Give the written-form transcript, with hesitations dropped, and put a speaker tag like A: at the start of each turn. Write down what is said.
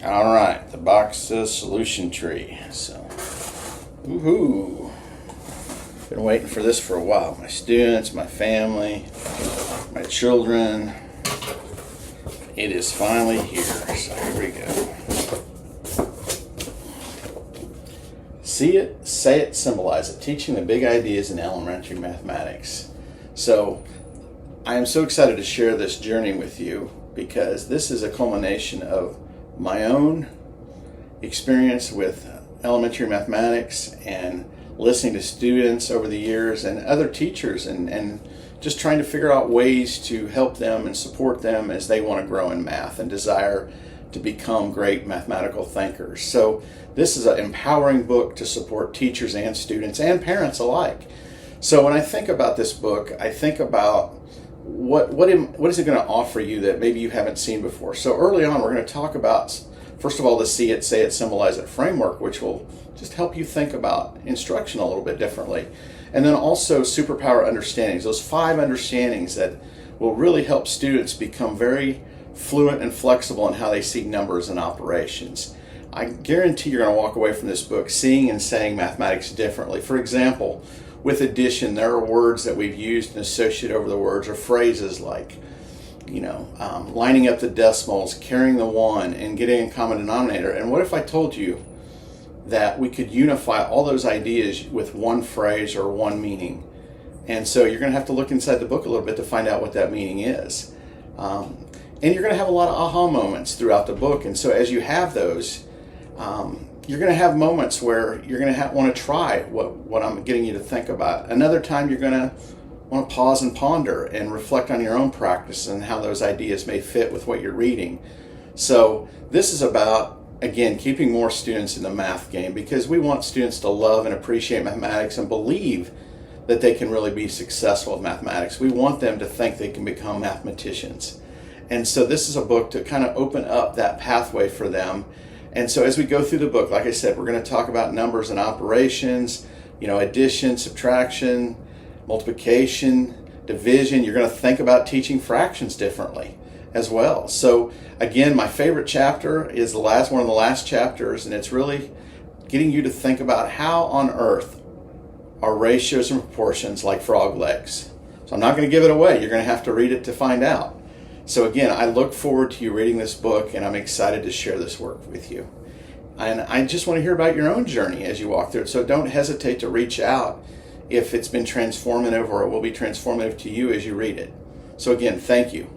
A: All right, the box says solution tree. So, woohoo! Been waiting for this for a while. My students, my family, my children. It is finally here. So here we go. See it, say it, symbolize it. Teaching the big ideas in elementary mathematics. So I am so excited to share this journey with you because this is a culmination of my own experience with elementary mathematics and listening to students over the years and other teachers and just trying to figure out ways to help them and support them as they want to grow in math and desire to become great mathematical thinkers. So this is an empowering book to support teachers and students and parents alike. So when I think about this book, I think about what is it going to offer you that maybe you haven't seen before. So early on, we're going to talk about, first of all, the see it, say it, symbolize it framework, which will just help you think about instruction a little bit differently. And then also superpower understandings, those 5 understandings that will really help students become very fluent and flexible in how they see numbers and operations. I guarantee you're going to walk away from this book seeing and saying mathematics differently. For example, with addition, there are words that we've used and associated over the words or phrases like, lining up the decimals, carrying the 1, and getting a common denominator. And what if I told you that we could unify all those ideas with one phrase or one meaning? And so you're going to have to look inside the book a little bit to find out what that meaning is. And you're going to have a lot of aha moments throughout the book. And so as you have those, you're going to have moments where you're going to want to try what I'm getting you to think about. Another time you're going to want to pause and ponder and reflect on your own practice and how those ideas may fit with what you're reading. So this is about, again, keeping more students in the math game because we want students to love and appreciate mathematics and believe that they can really be successful with mathematics. We want them to think they can become mathematicians. And so this is a book to kind of open up that pathway for them. And so as we go through the book, like I said, we're going to talk about numbers and operations, addition, subtraction, multiplication, division. You're going to think about teaching fractions differently as well. So again, my favorite chapter is one of the last chapters, and it's really getting you to think about how on earth are ratios and proportions like frog legs. So I'm not going to give it away. You're going to have to read it to find out. So again, I look forward to you reading this book, and I'm excited to share this work with you. And I just want to hear about your own journey as you walk through it. So don't hesitate to reach out if it's been transformative or it will be transformative to you as you read it. So again, thank you.